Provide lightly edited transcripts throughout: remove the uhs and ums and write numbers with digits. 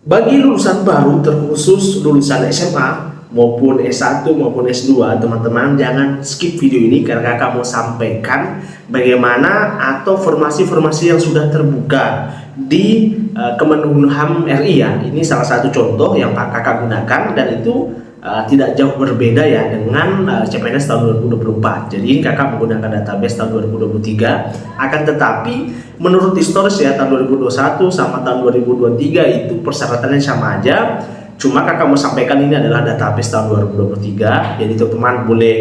Bagi lulusan baru, terkhusus lulusan SMA maupun S1 maupun S2, teman-teman jangan skip video ini karena kakak mau sampaikan bagaimana atau formasi-formasi yang sudah terbuka di Kemenkumham RI ya. Ini salah satu contoh yang kakak gunakan dan itu tidak jauh berbeda ya dengan CPNS tahun 2024. Jadi kakak menggunakan database tahun 2023, akan tetapi menurut historis ya tahun 2021 sama tahun 2023 itu persyaratannya sama aja. Cuma kakak mau sampaikan ini adalah database tahun 2023. Jadi teman-teman boleh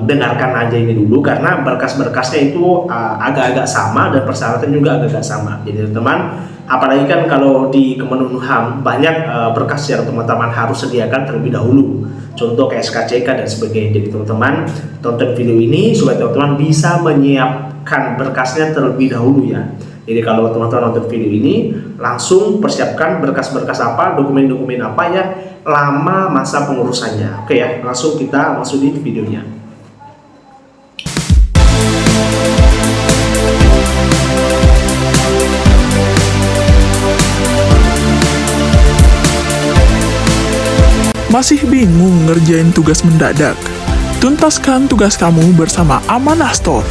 dengarkan aja ini dulu karena berkas-berkasnya itu agak-agak sama dan persyaratan juga agak-agak sama. Jadi teman-teman, apalagi kan kalau di Kemenkumham banyak berkas yang teman-teman harus sediakan terlebih dahulu, contoh kayak SKCK dan sebagainya. Jadi teman-teman tonton video ini supaya teman-teman bisa menyiapkan berkasnya terlebih dahulu ya. Jadi kalau teman-teman nonton video ini langsung persiapkan berkas-berkas apa, dokumen-dokumen apa ya, lama masa pengurusannya. Oke ya, langsung kita masuk di videonya. Masih bingung ngerjain tugas mendadak? Tuntaskan tugas kamu bersama Amanah Store.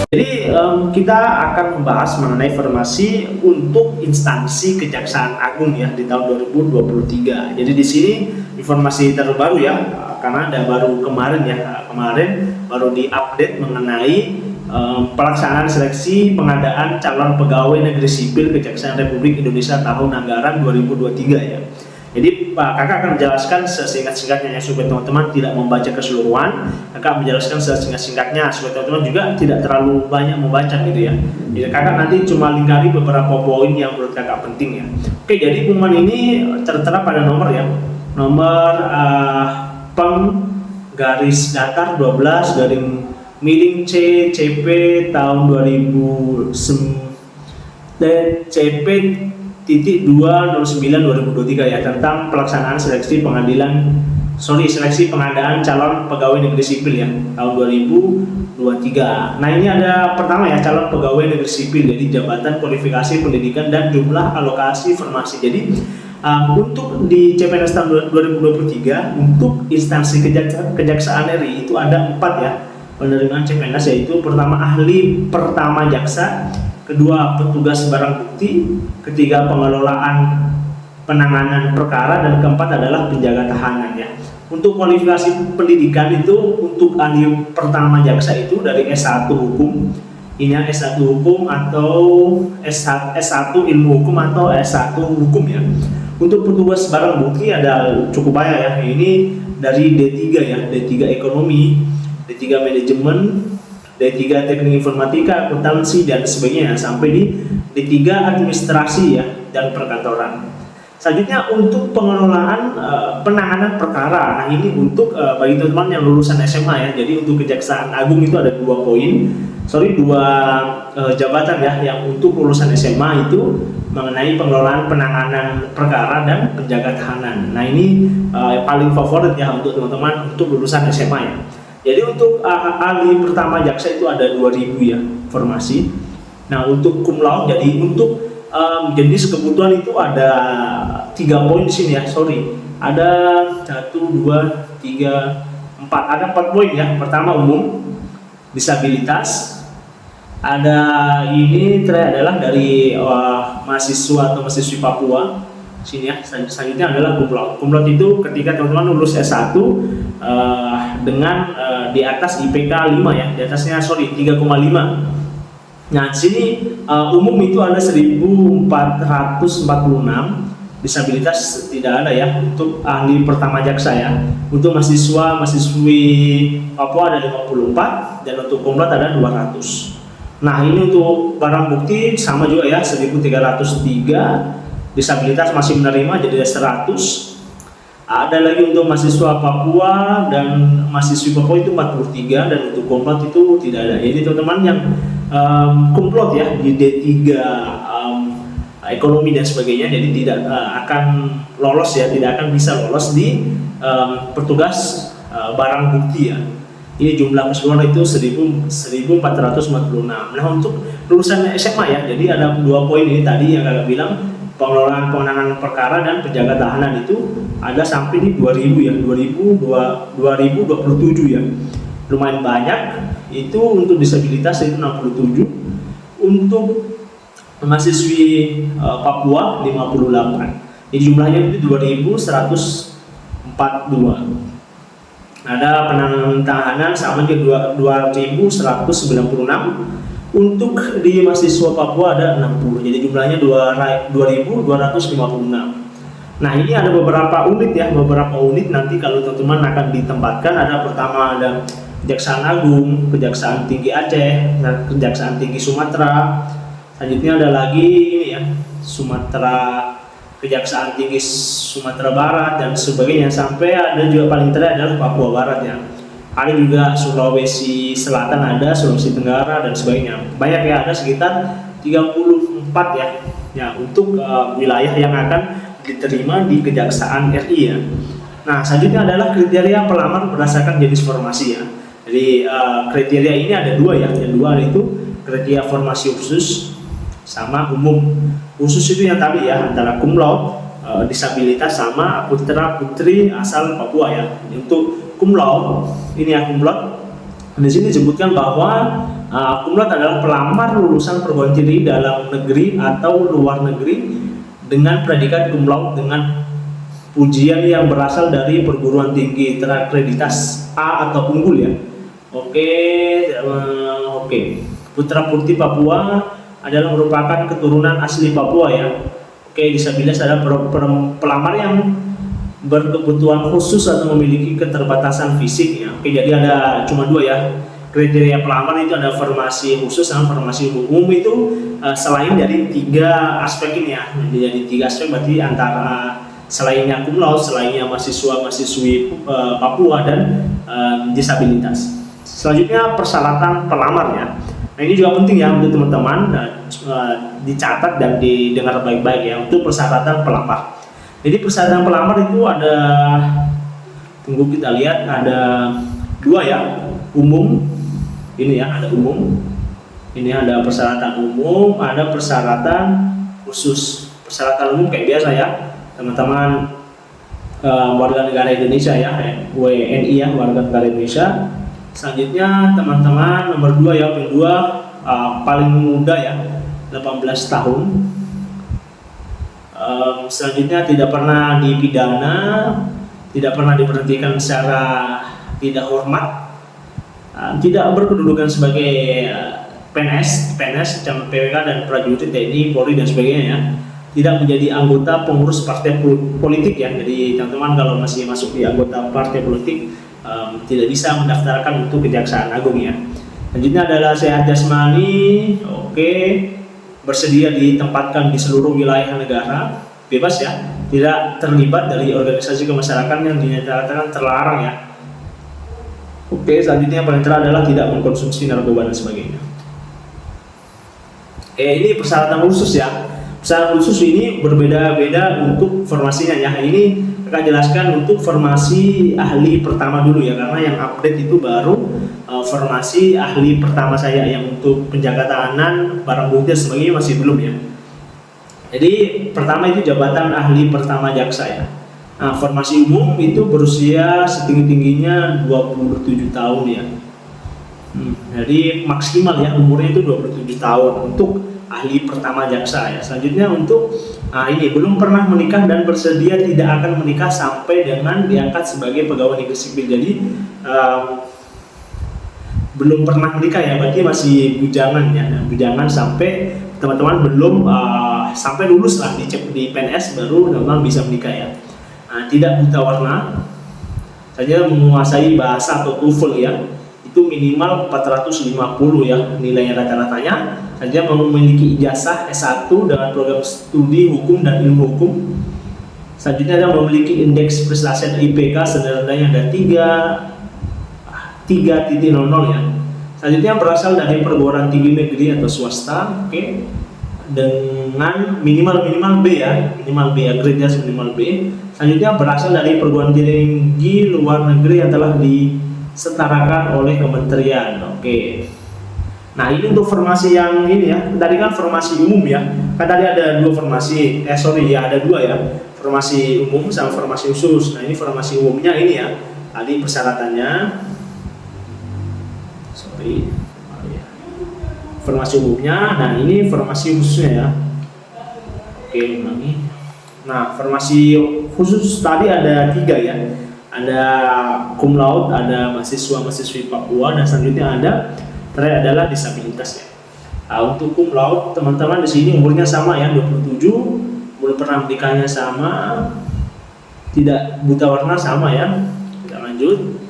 Jadi kita akan membahas mengenai formasi untuk instansi Kejaksaan Agung ya di tahun 2023. Jadi di sini informasi terbaru ya, karena ada baru kemarin baru diupdate mengenai pelaksanaan seleksi pengadaan calon pegawai negeri sipil Kejaksaan Republik Indonesia tahun anggaran 2023 ya. Jadi Pak Kakak akan menjelaskan sesingkat-singkatnya ya, supaya teman-teman tidak membaca keseluruhan. Kakak menjelaskan sesingkat-singkatnya supaya teman-teman juga tidak terlalu banyak membaca gitu ya. Jadi kakak nanti cuma lingkari beberapa poin yang menurut kakak penting ya. Oke, jadi pengumuman ini tertera pada nomor ya. Nomor garis datar 12 garing miring C CP tahun 2009 CP titik 209/2023 ya, tentang pelaksanaan seleksi pengadaan calon pegawai negeri sipil ya tahun 2023. Nah ini ada pertama ya, calon pegawai negeri sipil, jadi jabatan, kualifikasi, pendidikan dan jumlah alokasi formasi. Jadi untuk di CPNS tahun 2023 untuk instansi kejaksaan RI itu ada 4 ya penerimaan CPNS, yaitu pertama ahli pertama jaksa, kedua petugas barang bukti, ketiga pengelolaan penanganan perkara, dan keempat adalah penjaga tahanan ya. Untuk kualifikasi pendidikan itu untuk ahli pertama jaksa itu dari S1 hukum, ini S1 hukum atau S1 ilmu hukum atau S1 hukum ya. Untuk petugas barang bukti ada cukup banyak ya, ini dari D3 ya, D3 ekonomi, D3 manajemen, D3 teknik informatika, akuntansi dan sebagainya, sampai di D3 administrasi ya dan perkantoran. Selanjutnya untuk pengelolaan penanganan perkara. Nah ini untuk bagi teman-teman yang lulusan SMA ya. Jadi untuk Kejaksaan Agung itu ada dua jabatan ya, yang untuk lulusan SMA itu mengenai pengelolaan penanganan perkara dan penjaga tahanan. Nah ini paling favorit ya untuk teman-teman untuk lulusan SMA ya. Jadi untuk ahli pertama jaksa itu ada 2000 ya formasi. Nah untuk cum laude, jadi untuk jenis kebutuhan itu ada 3 poin di sini ya. Ada 1, 2, 3, 4. Ada 4 poin ya. Pertama umum, disabilitas. Ada ini adalah dari mahasiswa atau mahasiswi Papua. Sini ya. Selanjutnya adalah cum laude. Cum laude itu ketika teman-teman lulus S1 dengan di atas IPK 5 ya, di atasnya 3,5. Nah, sini umum itu ada 1446, disabilitas tidak ada ya untuk ahli pertama jaksa ya. Untuk mahasiswi Papua ada 54 dan untuk cum laude ada 200. Nah, ini untuk barang bukti sama juga ya, 1303. Disabilitas masih menerima jadi 100. Ada lagi untuk mahasiswa Papua dan mahasiswi Papua itu 43, dan untuk cum laude itu tidak ada. Jadi teman-teman yang cum laude ya di D3 ekonomi dan sebagainya, jadi tidak akan lolos ya, tidak akan bisa lolos di petugas barang bukti ya. Ini jumlah keseluruhan itu 1446. Nah, untuk lulusan SMA ya, jadi ada 2 poin ini tadi yang kakak bilang, pengelolaan penanganan perkara dan penjaga tahanan itu ada sampai di 2000 ya, 2027 ya. Lumayan banyak. Itu untuk disabilitas itu 67, untuk mahasiswi Papua 58. Jadi jumlahnya itu 2142. Ada penanganan tahanan sama di 2196. Untuk di mahasiswa Papua ada 60. Jadi jumlahnya 2256. Nah, ini ada beberapa unit ya, beberapa unit nanti kalau teman-teman akan ditempatkan. Ada pertama ada Kejaksaan Agung, Kejaksaan Tinggi Aceh, Kejaksaan Tinggi Sumatera. Selanjutnya ada lagi ini ya, Kejaksaan Tinggi Sumatera Barat dan sebagainya, sampai ada juga paling terakhir adalah Papua Barat ya. Ada juga Sulawesi Selatan, ada Sulawesi Tenggara dan sebagainya. Banyak ya, ada sekitar 34 ya. Ya, untuk wilayah yang akan diterima di Kejaksaan RI ya. Nah, selanjutnya adalah kriteria pelamar berdasarkan jenis formasi ya. Jadi kriteria ini ada 2 ya. Yang 2 itu kriteria formasi khusus sama umum. Khusus itu yang tadi ya, antara cum laude, disabilitas sama putra putri asal Papua ya. Untuk cum laude, ini ya cum laude. Di sini disebutkan bahwa cum laude adalah pelamar lulusan perguruan tinggi dalam negeri atau luar negeri dengan predikat cum laude dengan ujian yang berasal dari perguruan tinggi terakreditas A atau unggul ya. Oke. Putra putri Papua adalah merupakan keturunan asli Papua ya. Oke, disabilitas adalah pelamar yang berkebutuhan khusus atau memiliki keterbatasan fisik ya. Oke, jadi ada cuma 2 ya. Kriteria pelamar itu ada formasi khusus sama formasi umum. Itu selain dari 3 aspek ini ya. Jadi 3 aspek berarti antara selainnya cum laude, selainnya mahasiswi Papua dan disabilitas. Selanjutnya persyaratan pelamarnya. Nah, ini juga penting ya untuk teman-teman dicatat dan didengar baik-baik ya, untuk persyaratan pelamar. Jadi persyaratan pelamar itu ada, tunggu kita lihat, ada 2 ya, umum, ini ya ada umum, ini ada persyaratan umum, ada persyaratan khusus. Persyaratan umum kayak biasa ya, teman-teman warga negara Indonesia ya, WNI ya, warga negara Indonesia. Selanjutnya teman-teman nomor 2 ya, yang 2 paling muda ya, 18 tahun. Selanjutnya tidak pernah dipidana, tidak pernah diberhentikan secara tidak hormat, tidak berkedudukan sebagai PNS, PWK dan prajurit TNI, Polri dan sebagainya ya. Tidak menjadi anggota pengurus partai politik ya. Jadi teman-teman kalau masih masuk di anggota partai politik tidak bisa mendaftarkan untuk Kejaksaan Agung ya. Selanjutnya adalah sehat jasmani, oke, bersedia ditempatkan di seluruh wilayah negara, bebas ya, tidak terlibat dari organisasi kemasyarakatan yang dinyatakan terlarang ya. Oke, selanjutnya yang paling terakhir adalah tidak mengkonsumsi narkoba dan sebagainya. Ini persyaratan khusus ya. Persyaratan khusus ini berbeda-beda untuk formasinya ya. Ini akan jelaskan untuk formasi ahli pertama dulu ya, karena yang update itu baru formasi ahli pertama saya, yang untuk penjaga tahanan, barang bukti dan sebagainya masih belum ya. Jadi pertama itu jabatan ahli pertama jaksa ya. Nah, formasi umum itu berusia setinggi-tingginya 27 tahun ya. Jadi maksimal ya umurnya itu 27 tahun untuk ahli pertama jaksa ya. Selanjutnya untuk ini belum pernah menikah dan bersedia tidak akan menikah sampai dengan diangkat sebagai pegawai negeri sipil. Jadi belum pernah menikah ya, berarti masih bujangan ya. Bujangan sampai teman-teman belum sampai lulus lah di PNS baru teman-teman bisa menikah ya. Tidak buta warna, saja menguasai bahasa atau TOEFL ya. Itu minimal 450 ya nilainya rata-ratanya. Saja memiliki ijazah S1 dengan program studi hukum dan ilmu hukum. Selanjutnya ada memiliki indeks prestasi IPK sederhananya ada 3.00 ya. Selanjutnya berasal dari perguruan tinggi negeri atau swasta, oke. Dengan minimal B ya, minimal B ya, grade-nya minimal B. Selanjutnya berasal dari perguruan tinggi luar negeri yang telah disetarakan oleh kementerian. Oke. Nah, ini untuk formasi yang ini ya. Tadi kan formasi umum ya. Kan tadi ada dua formasi. Ada dua ya. Formasi umum sama formasi khusus. Nah, ini formasi umumnya ini ya. Tadi persyaratannya. Formasi umumnya. Nah, ini formasi khususnya ya. Oke, ulangi. Nah, formasi khusus tadi ada 3 ya. Ada cum laude, ada mahasiswa-mahasiswi Papua, dan selanjutnya terakhir adalah disabilitas ya. Nah, untuk cum laude teman-teman di sini umurnya sama ya, 27, umur pernah menikahnya sama, tidak buta warna sama ya. Kita lanjut.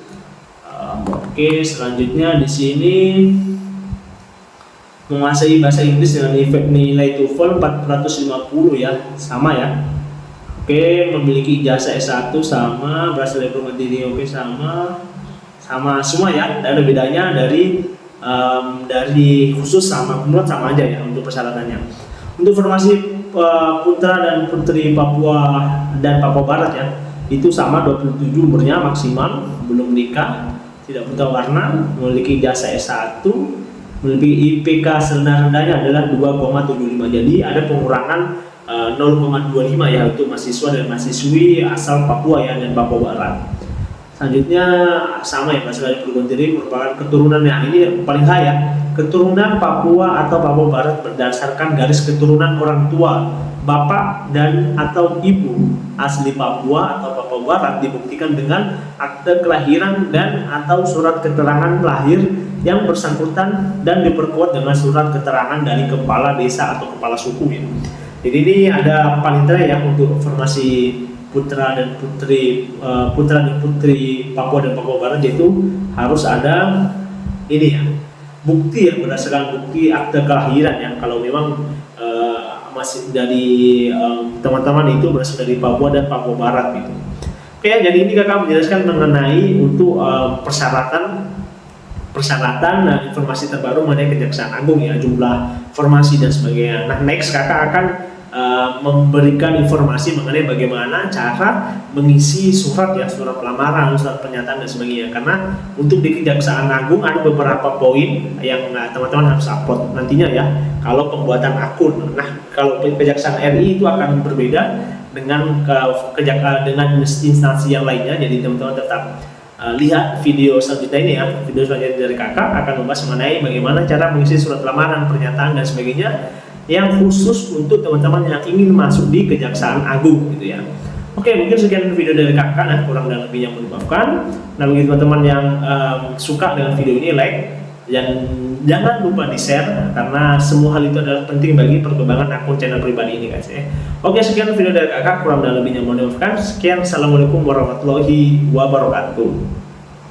Oke, selanjutnya di sini menguasai bahasa Inggris dengan nilai TOEFL 450 ya, sama ya. Oke, memiliki ijazah S1 sama, berasal dari perguruan tinggi oke sama semua ya. Tidak ada bedanya dari khusus sama cum laude sama aja ya untuk persyaratannya. Untuk formasi putra dan putri Papua dan Papua Barat ya, itu sama 27 umurnya maksimal, belum menikah, tidak buta warna, memiliki ijazah S1, memiliki IPK serendah-rendahnya adalah 2,75. Jadi ada pengurangan 0,25 ya untuk mahasiswa dan mahasiswi asal Papua ya dan Papua Barat. Selanjutnya sama ya, berasal dari perguruan tinggi, merupakan keturunannya ini paling high ya. Keturunan Papua atau Papua Barat berdasarkan garis keturunan orang tua, bapak dan atau ibu asli Papua atau Papua Barat dibuktikan dengan akte kelahiran dan atau surat keterangan lahir yang bersangkutan dan diperkuat dengan surat keterangan dari kepala desa atau kepala suku ya. Jadi ini ada paling terakhir ya untuk formasi putra dan putri Papua dan Papua Barat, yaitu harus ada ini ya, bukti ya, berdasarkan bukti akte kelahiran ya. Kalau memang masih dari teman-teman itu berasal dari Papua dan Papua Barat gitu. Oke, jadi ini kakak menjelaskan mengenai untuk persyaratan dan informasi terbaru mengenai Kejaksaan Agung ya, jumlah formasi dan sebagainya. Nah, next kakak akan memberikan informasi mengenai bagaimana cara mengisi surat lamaran, surat pernyataan dan sebagainya. Karena untuk di Kejaksaan Agung ada beberapa poin yang teman-teman harus upload nantinya ya, kalau pembuatan akun. Nah, kalau Kejaksaan RI itu akan berbeda dengan dengan instansi yang lainnya. Jadi teman-teman tetap lihat video selanjutnya ini ya. Video selanjutnya dari kakak akan membahas mengenai bagaimana cara mengisi surat lamaran, pernyataan dan sebagainya yang khusus untuk teman-teman yang ingin masuk di Kejaksaan Agung gitu ya. Oke, mungkin sekian video dari kakak, nah kurang dan lebihnya mohon dimaafkan. Nah, bagi teman-teman yang suka dengan video ini, like dan jangan lupa di share karena semua hal itu adalah penting bagi perkembangan akun channel pribadi ini guys ya. Oke, sekian video dari kakak, kurang dan lebihnya mohon dimaafkan. Sekian, assalamualaikum warahmatullahi wabarakatuh.